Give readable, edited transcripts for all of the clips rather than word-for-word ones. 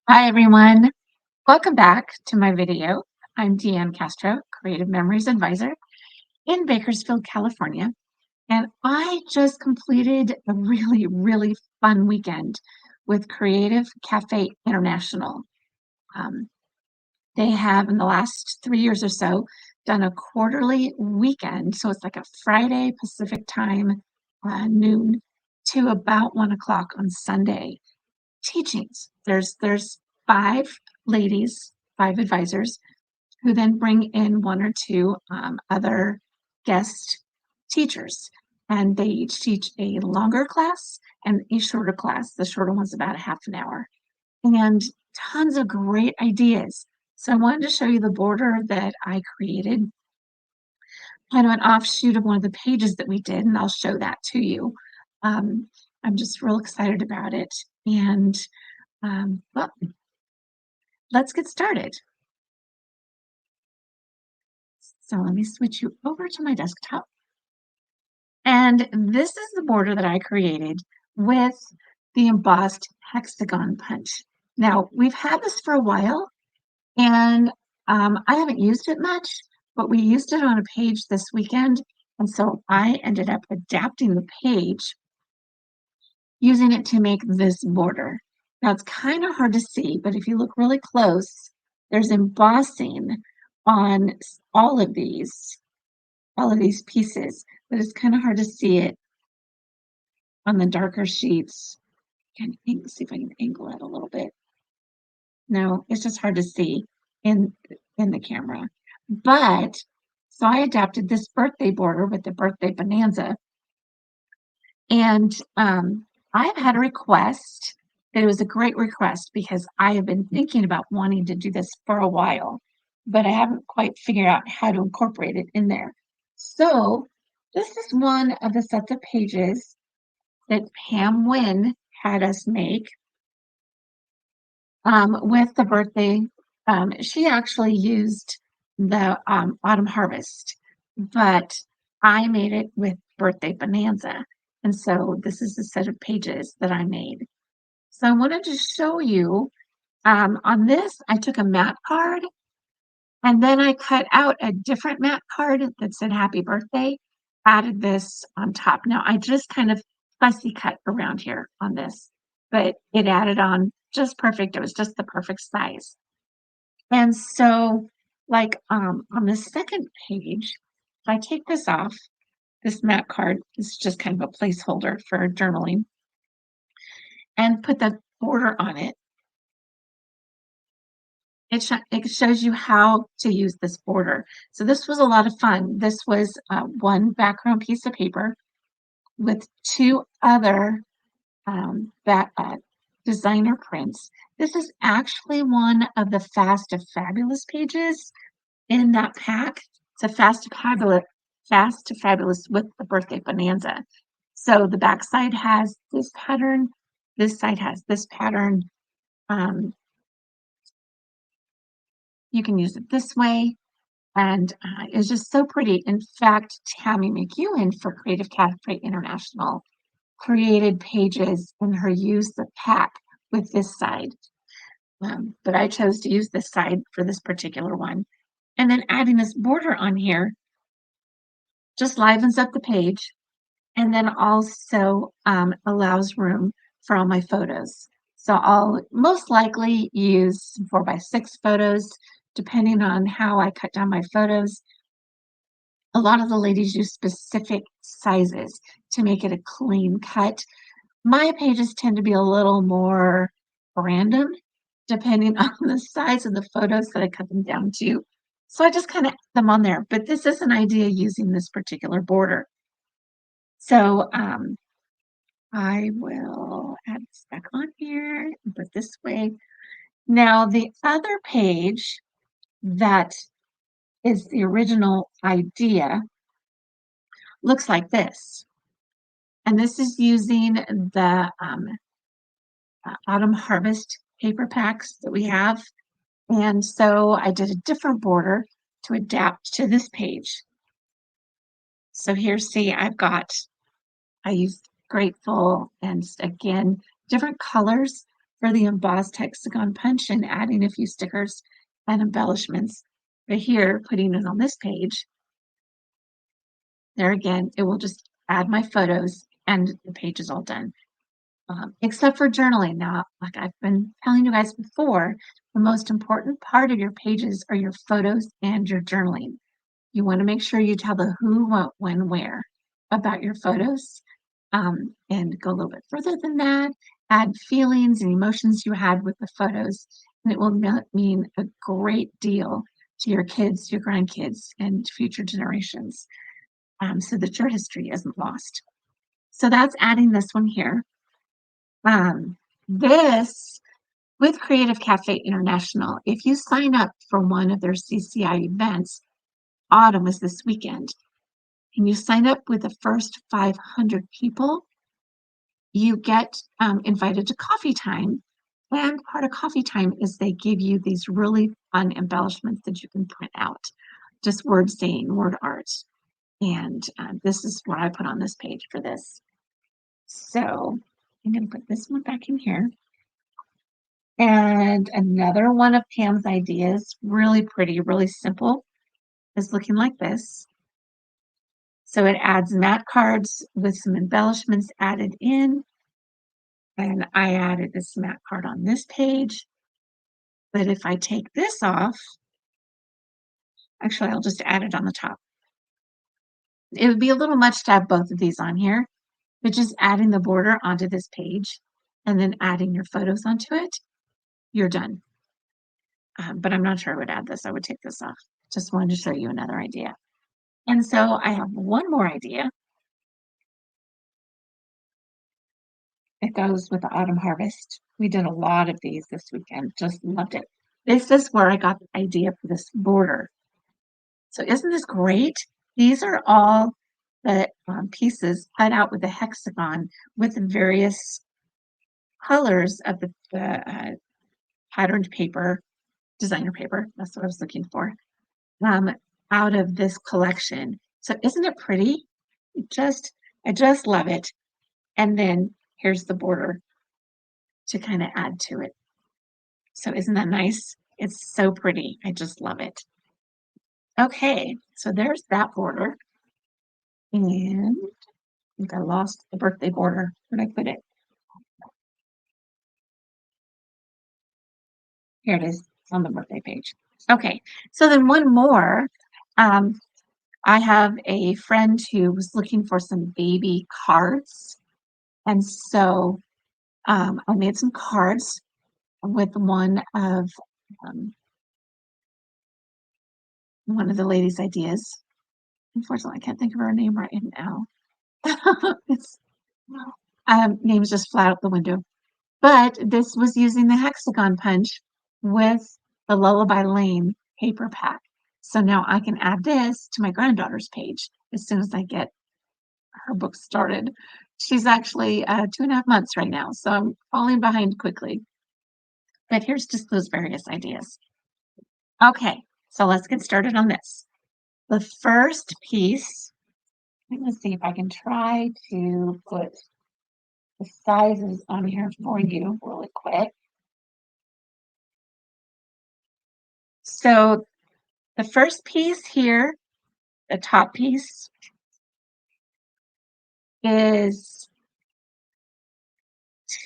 Hi everyone, welcome back to my video. I'm Deanne Castro, Creative Memories Advisor in Bakersfield, California, and I just completed a really fun weekend with Creative Cafe International. Um, they have, in the last 3 years or so, done a quarterly weekend, so it's like a Friday Pacific time, noon to about 1 o'clock on Sunday teachings. There's five ladies, five advisors, who then bring in one or two other guest teachers. And they each teach a longer class and a shorter class. The shorter one's about a half an hour. And tons of great ideas. So I wanted to show you the border that I created, kind of an offshoot of one of the pages that we did, and I'll show that to you. Um, I'm just real excited about it. And well, let's get started. So let me switch you over to my desktop. And this is the border that I created with the embossed hexagon punch. Now, we've had this for a while, and I haven't used it much, but we used it on a page this weekend. And so I ended up adapting the page, using it to make this border. Now, it's kind of hard to see, but if you look really close, there's embossing on all of these pieces, but it's kind of hard to see it on the darker sheets. Can see if I can angle it a little bit. No, it's just hard to see in the camera. But so I adapted this birthday border with the birthday bonanza, and I've had a request. It was a great request because I have been thinking about wanting to do this for a while, but I haven't quite figured out how to incorporate it in there. So this is one of the sets of pages that Pam Wynn had us make with the birthday. She actually used the autumn harvest, but I made it with birthday bonanza. And so this is the set of pages that I made. So I wanted to show you on this, I took a mat card and then I cut out a different mat card that said happy birthday, added this on top. Now I just kind of fussy cut around here on this, but it added on just perfect. It was just the perfect size. And so like on the second page, if I take this off, this mat card is just kind of a placeholder for journaling, and put the border on it. It shows you how to use this border. So this was a lot of fun. This was one background piece of paper with two other designer prints. This is actually one of the Fast to Fabulous pages in that pack. It's a Fast to Fabulous with the birthday bonanza. So the back side has this pattern, this side has this pattern. You can use it this way, and it's just so pretty. In fact, Tammy McEwen for Creative Cafe International created pages in her Use the Pack with this side. But I chose to use this side for this particular one. And then adding this border on here just livens up the page, and then also allows room for all my photos. So I'll most likely use 4x6 photos, depending on how I cut down my photos. A lot of the ladies use specific sizes to make it a clean cut. My pages tend to be a little more random, depending on the size of the photos that I cut them down to. So I just kind of add them on there, but this is an idea using this particular border. So I will add this back on here and put this way. Now the other page that is the original idea looks like this. And this is using the autumn harvest paper packs that we have. And so I did a different border to adapt to this page. So here, see, I used grateful and again, different colors. for the embossed hexagon punch and adding a few stickers and embellishments. But here, putting it on this page, there again, it will just add my photos and the page is all done. Except for journaling. Now, like I've been telling you guys before, the most important part of your pages are your photos and your journaling. You want to make sure you tell the who, what, when, where about your photos, and go a little bit further than that. Add feelings and emotions you had with the photos, and it will mean a great deal to your kids, your grandkids, and future generations, so that your history isn't lost. So that's adding this one here. This with Creative Cafe International, if you sign up for one of their CCI events, autumn is this weekend, and you sign up with the first 500 people, you get invited to coffee time. And part of coffee time is they give you these really fun embellishments that you can print out, just word saying, word art. And this is what I put on this page for this. So I'm going to put this one back in here. And another one of Pam's ideas, really pretty, really simple, is looking like this. So it adds matte cards with some embellishments added in. And I added this matte card on this page. But if I take this off, actually, I'll just add it on the top. It would be a little much to have both of these on here, but just adding the border onto this page and then adding your photos onto it, you're done. But I'm not sure I would add this. I would take this off. Just wanted to show you another idea. And so I have one more idea. It goes with the autumn harvest. We did a lot of these this weekend. Just loved it. This is where I got the idea for this border. So isn't this great? These are all the pieces cut out with a hexagon with the various colors of the patterned paper, designer paper. That's what I was looking for. Out of this collection. So isn't it pretty? I just love it. And then here's the border to kind of add to it. So isn't that nice? It's so pretty. I just love it. Okay, so there's that border. And I think I lost the birthday border. Where'd I put it? Here it is. It's on the birthday page. Okay, so then one more. I have a friend who was looking for some baby cards. And so I made some cards with one of the ladies' ideas. Unfortunately, I can't think of her name right now. It's name is just flat out the window. But this was using the hexagon punch with the Lullaby Lane paper pack. So now I can add this to my granddaughter's page as soon as I get her book started. She's actually 2.5 months right now, so I'm falling behind quickly. But here's just those various ideas. Okay, so let's get started on this. The first piece, I'm going to see if I can try to put the sizes on here for you really quick. So the first piece here, the top piece, is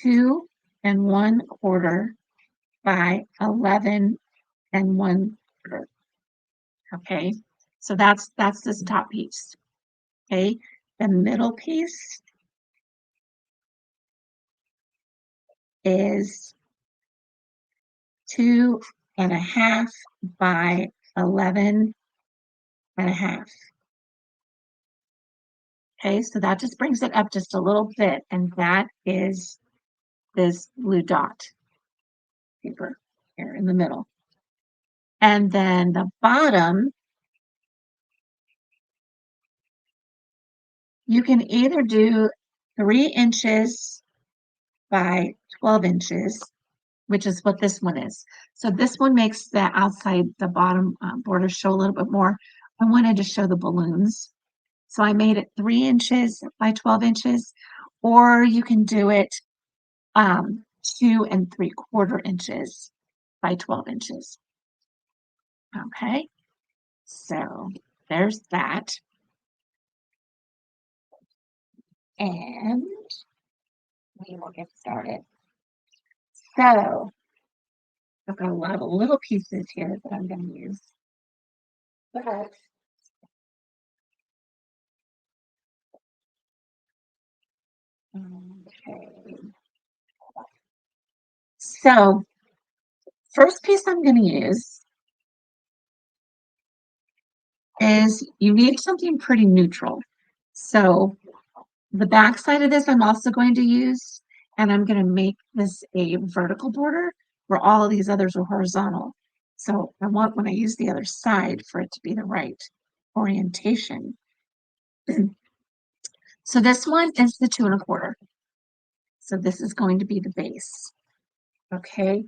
2 1/4 by 11 1/4. Okay, so that's this top piece. Okay, the middle piece is 2.5 by 11.5. Okay, so that just brings it up just a little bit, and that is this blue dot paper here in the middle. And then the bottom, you can either do 3 inches by 12 inches, which is what this one is. So this one makes the outside, the bottom border show a little bit more. I wanted to show the balloons. So I made it 3 inches by 12 inches, or you can do it 2¾ inches by 12 inches. Okay, so there's that. And we will get started. So I've got a lot of little pieces here that I'm going to use. But okay. So first piece I'm going to use is you need something pretty neutral. So the back side of this I'm also going to use, and I'm going to make this a vertical border where all of these others are horizontal. So I want when I use the other side for it to be the right orientation. So this one is the 2¼ So this is going to be the base. Okay,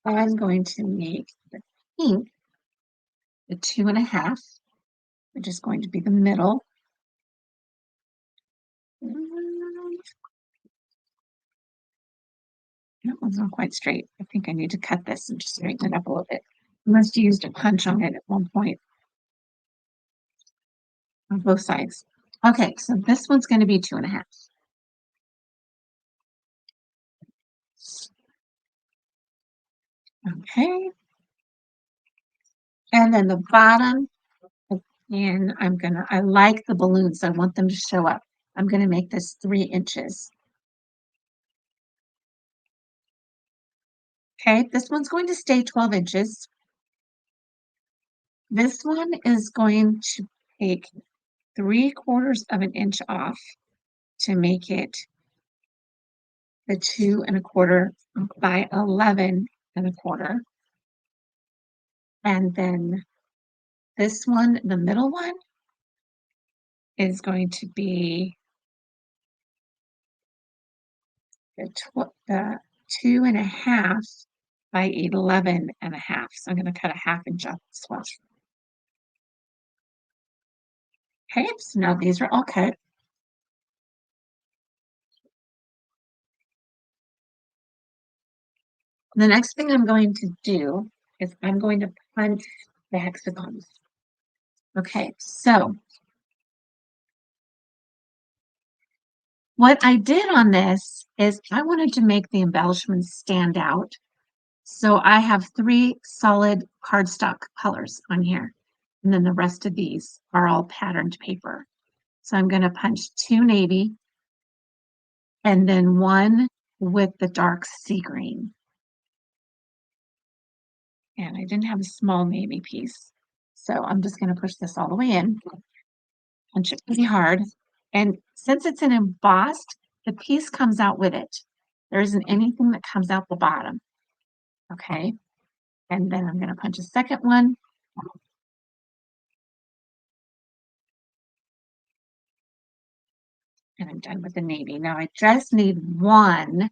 I'm going to make the pink the 2½, which is going to be the middle. That one's not quite straight. I think I need to cut this and just straighten it up a little bit. I must have used a punch on it at one point on both sides. Okay, so this one's going to be 2½. Okay, and then the bottom, and I like the balloons. I want them to show up. I'm going to make this 3 inches. Okay, this one's going to stay 12 inches. This one is going to take 3/4 inch off to make it the 2¼ by 11¼ And then this one, the middle one, is going to be the 2½ by 11½. So I'm going to cut a 1/2 inch off this one. Okay, so now these are all cut. The next thing I'm going to do is I'm going to punch the hexagons. Okay, so what I did on this is I wanted to make the embellishments stand out. So I have 3 solid cardstock colors on here. And then the rest of these are all patterned paper. So I'm going to punch 2 navy and then 1 with the dark sea green. And I didn't have a small navy piece. So I'm just going to push this all the way in, punch it pretty hard. And since it's an embossed, the piece comes out with it. There isn't anything that comes out the bottom. Okay. And then I'm going to punch a second one. And I'm done with the navy. Now I just need 1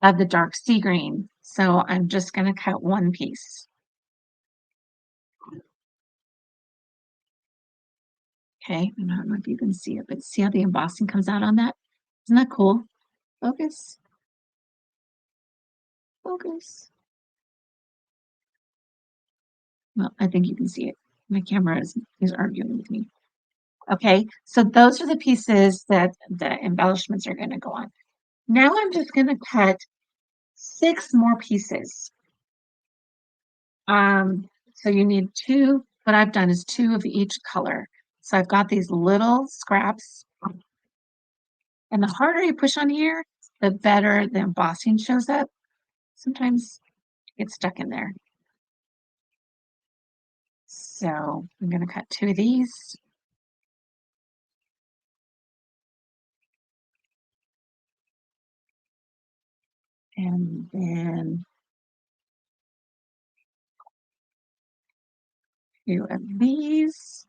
of the dark sea green. So I'm just going to cut 1 piece. Okay, I don't know if you can see it, but see how the embossing comes out on that? Isn't that cool? Focus. Focus. Well, I think you can see it. My camera is arguing with me. Okay, so those are the pieces that the embellishments are going to go on. Now I'm just going to cut 6 more pieces. So you need 2. What I've done is 2 of each color. So I've got these little scraps. And the harder you push on here, the better the embossing shows up. Sometimes it gets stuck in there. So I'm going to cut 2 of these. And then 2 of these.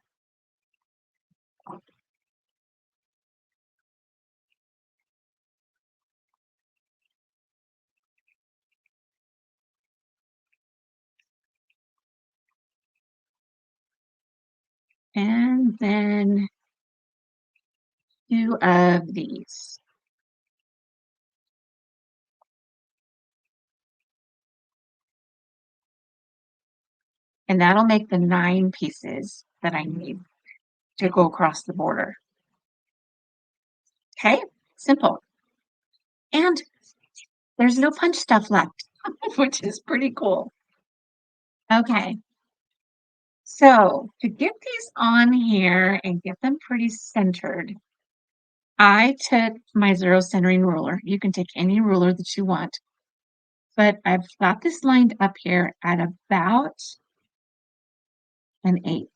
And then 2 of these. and that'll make the 9 pieces that I need to go across the border. Okay, simple. And there's no punch stuff left, which is pretty cool. Okay, so to get these on here and get them pretty centered, I took my zero centering ruler. You can take any ruler that you want, but I've got this lined up here at about an 1/8,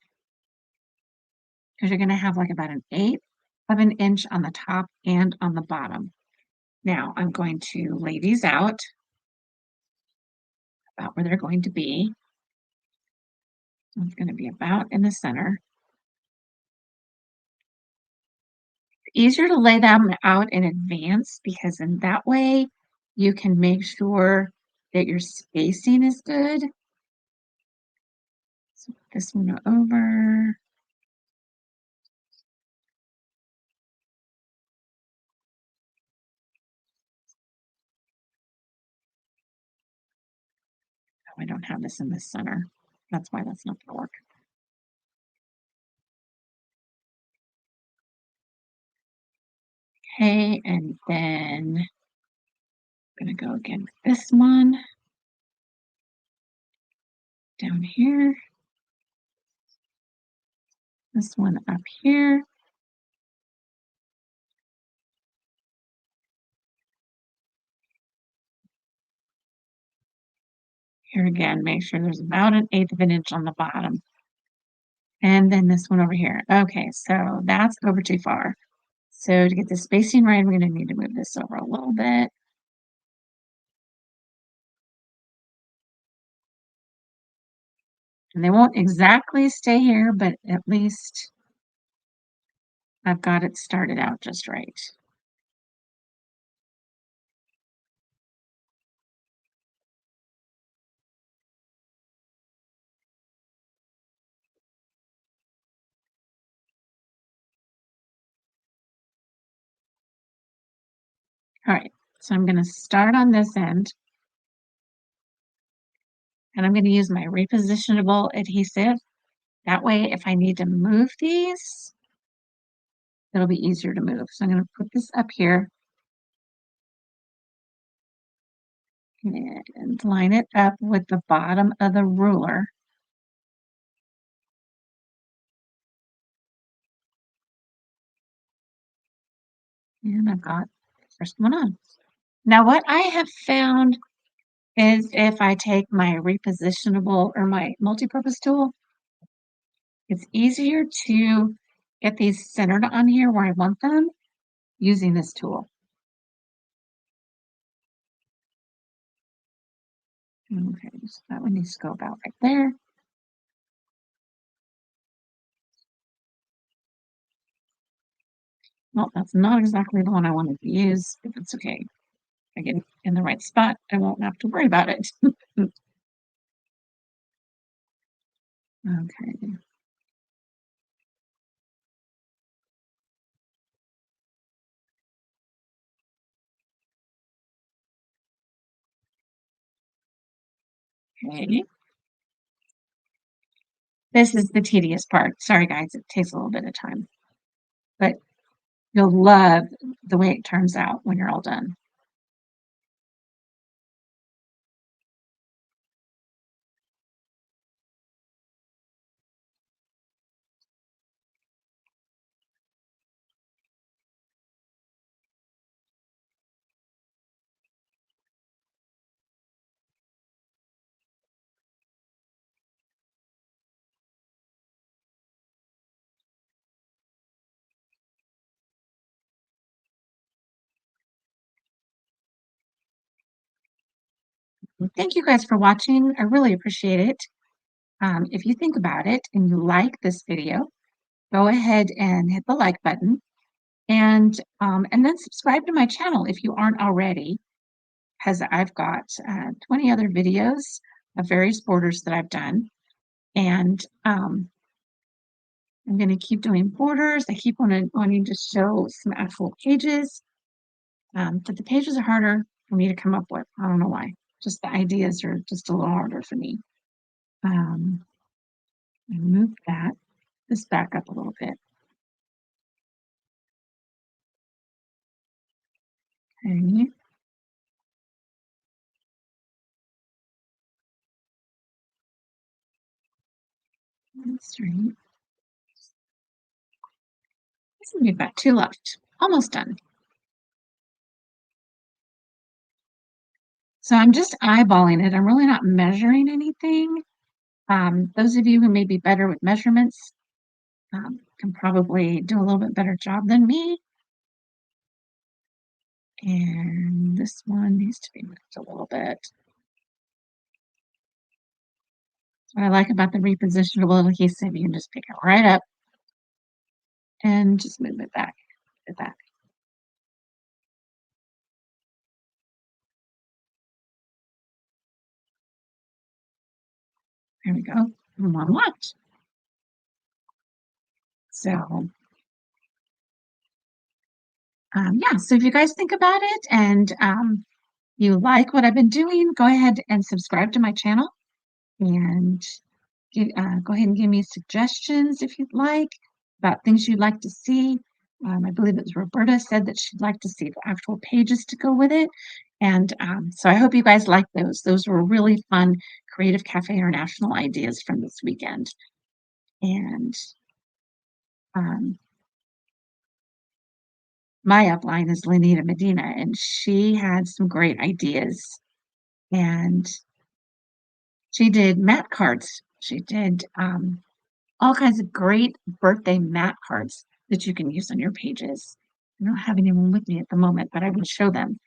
because you're going to have like about an 1/8 of an inch on the top and on the bottom. Now I'm going to lay these out about where they're going to be. So it's going to be about in the center. Easier to lay them out in advance, because in that way you can make sure that your spacing is good. So this one over. Oh, I don't have this in the center. That's why that's not going to work. Okay, and then I'm going to go again with this one down here. This one up here. Here again, make sure there's about an 1/8 of an inch on the bottom. And then this one over here. Okay, so that's over too far. So to get the spacing right, I'm going to need to move this over a little bit. And they won't exactly stay here, but at least I've got it started out just right. All right, so I'm going to start on this end, and I'm going to use my repositionable adhesive. That way, if I need to move these, it'll be easier to move. So I'm going to put this up here and line it up with the bottom of the ruler. And I've got the first one on. Now, what I have found is if I take my repositionable or my multi-purpose tool, it's easier to get these centered on here where I want them using this tool. Okay, so that one needs to go about right there. Well, that's not exactly the one I wanted to use, but it's okay. If I get it in the right spot, I won't have to worry about it. Okay. Okay. This is the tedious part. Sorry, guys, it takes a little bit of time, but you'll love the way it turns out when you're all done. Thank you guys for watching. I really appreciate it. If you think about it and you like this video, go ahead and hit the like button, and then subscribe to my channel if you aren't already, because I've got 20 other videos of various borders that I've done, and I'm going to keep doing borders. I keep wanting to show some actual pages, but the pages are harder for me to come up with. I don't know why. Just the ideas are just a little harder for me. Um, Move this back up a little bit. Okay. That's right. We've got two left. Almost done. So I'm just eyeballing it. I'm really not measuring anything. Those of you who may be better with measurements can probably do a little bit better job than me. And this one needs to be moved a little bit. What I like about the repositionable adhesive, you can just pick it right up and just move it back. It back. There we go. And one left. So yeah, so if you guys think about it and you like what I've been doing, go ahead and subscribe to my channel and go ahead and give me suggestions if you'd like about things you'd like to see. I believe it was Roberta said that she'd like to see the actual pages to go with it. And so I hope you guys like those. Those were really fun Creative Cafe International ideas from this weekend. And um, my upline is Lenita Medina, and she had some great ideas. And she did mat cards. She did all kinds of great birthday mat cards that you can use on your pages. I don't have anyone with me at the moment, but I will show them.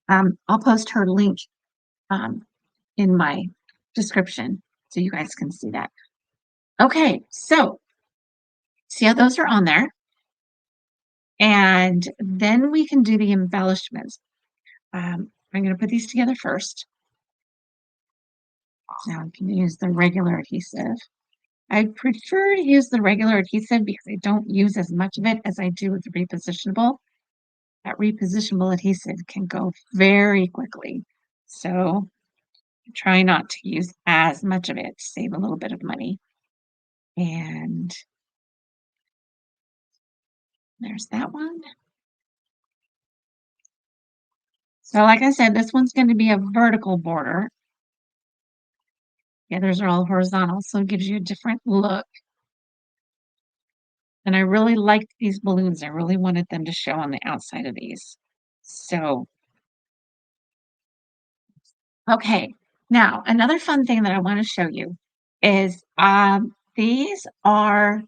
I'll post her link um, in my description so you guys can see that. Okay, so see how those are on there? And then we can do the embellishments. I'm going to put these together first. Now I can use the regular adhesive. I prefer to use the regular adhesive because I don't use as much of it as I do with the repositionable. That repositionable adhesive can go very quickly. So try not to use as much of it to save a little bit of money. And there's that one. So like I said, this one's going to be a vertical border. The others are all horizontal, so it gives you a different look. And I really liked these balloons. I really wanted them to show on the outside of these. So, okay. Now, another fun thing that I want to show you is these are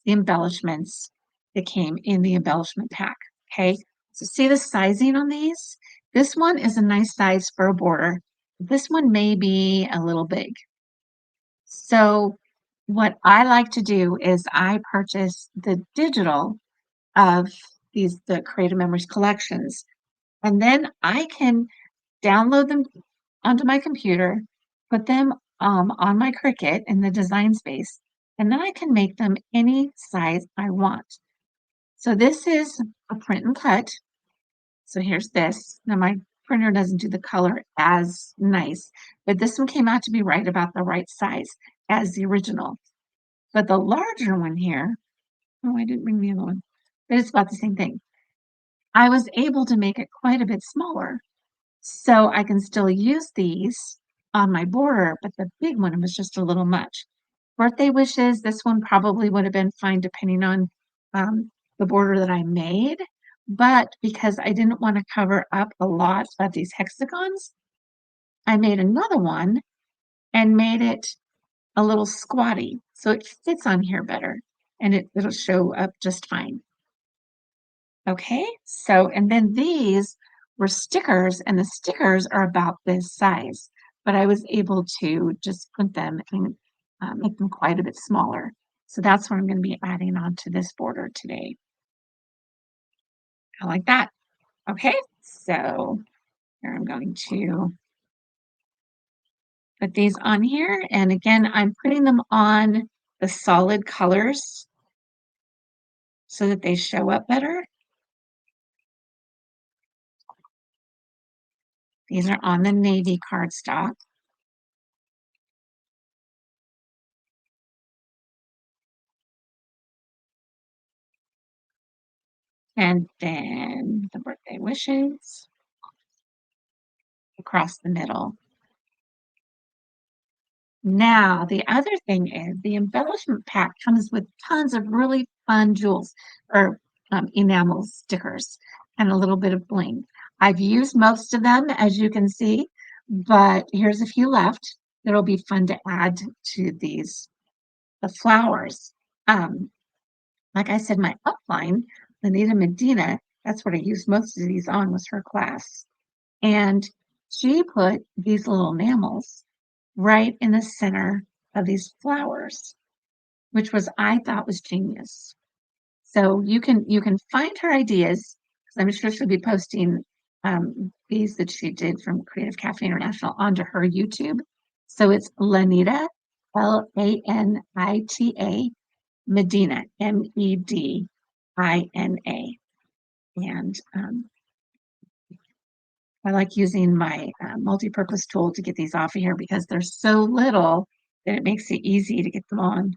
the embellishments that came in the embellishment pack. Okay. So see the sizing on these? This one is a nice size for a border. This one may be a little big. So what I like to do is I purchase the digital of the Creative Memories collections, and then I can download them onto my computer, put them on my Cricut in the design space, and then I can make them any size I want. So this is a print and cut. So here's this. Now my printer doesn't do the color as nice, but this one came out to be right about the right size as the original. But the larger one here, oh, I didn't bring the other one, but it's about the same thing. I was able to make it quite a bit smaller. So I can still use these on my border, but the big one was just a little much. Birthday wishes, this one probably would have been fine depending on the border that I made. But because I didn't want to cover up a lot of these hexagons, I made another one and made it a little squatty. So it fits on here better and it'll show up just fine. Okay, so, and then these were stickers, and the stickers are about this size, but I was able to just print them and make them quite a bit smaller. So that's what I'm going to be adding on to this border today. I like that. Okay, so here I'm going to put these on here. And again, I'm putting them on the solid colors so that they show up better. These are on the navy cardstock. And then the birthday wishes across the middle. Now, the other thing is the embellishment pack comes with tons of really fun jewels or enamel stickers and a little bit of bling. I've used most of them, as you can see, but here's a few left that'll be fun to add to these. The flowers. Um, like I said, my upline, Lanita Medina, that's what I used most of these on was her class. And she put these little enamels right in the center of these flowers, which was I thought was genius. So you can find her ideas because I'm sure she'll be posting these that she did from Creative Cafe International onto her YouTube. So it's Lanita, Lanita Medina, Medina. And I like using my multi-purpose tool to get these off of here because they're so little that it makes it easy to get them on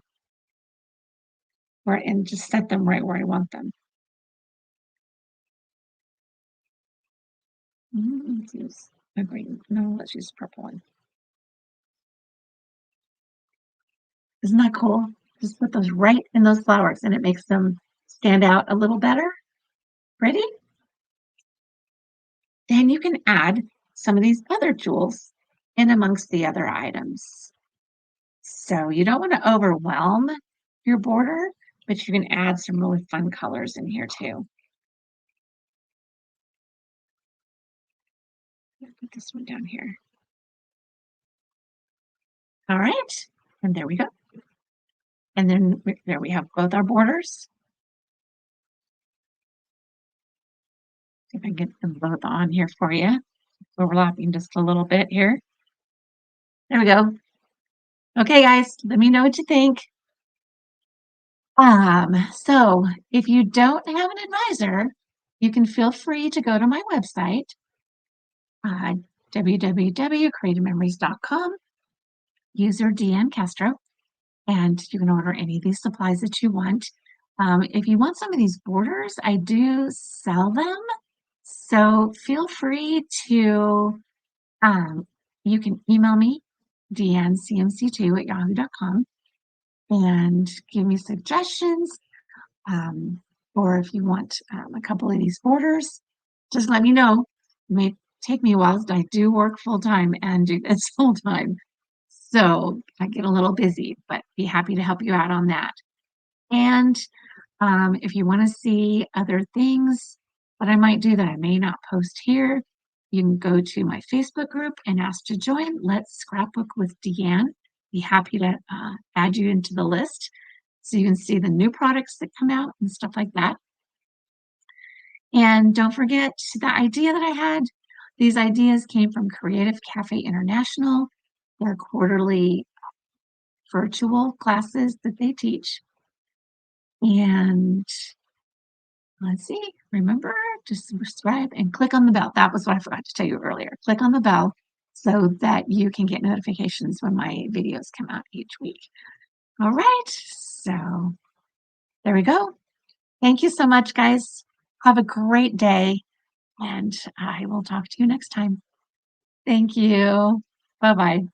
and just set them right where I want them. Let's use a green. No, let's use purple one. Isn't that cool? Just put those right in those flowers and it makes them stand out a little better. Ready? Then you can add some of these other jewels in amongst the other items. So you don't want to overwhelm your border, but you can add some really fun colors in here too. Put this one down here. All right, and there we go. And then there we have both our borders. See if I can get them both on here for you. Overlapping just a little bit here. There we go. Okay, guys, let me know what you think. So if you don't have an advisor, you can feel free to go to my website, uh, www.creativememories.com, user DM Castro, and you can order any of these supplies that you want. If you want some of these borders, I do sell them. So feel free to, you can email me, dncmc2@yahoo.com, and give me suggestions. Or if you want a couple of these borders, just let me know. It may take me a while. I do work full time and do this full time. So I get a little busy, but be happy to help you out on that. And if you want to see other things that I might do that I may not post here, you can go to my Facebook group and ask to join. Let's Scrapbook with Deanne. Be happy to add you into the list so you can see the new products that come out and stuff like that. And don't forget the idea that I had. These ideas came from Creative Cafe International. They're quarterly virtual classes that they teach. And let's see, remember to subscribe and click on the bell. That was what I forgot to tell you earlier. Click on the bell so that you can get notifications when my videos come out each week. All right, so there we go. Thank you so much, guys. Have a great day, and I will talk to you next time. Thank you. Bye-bye.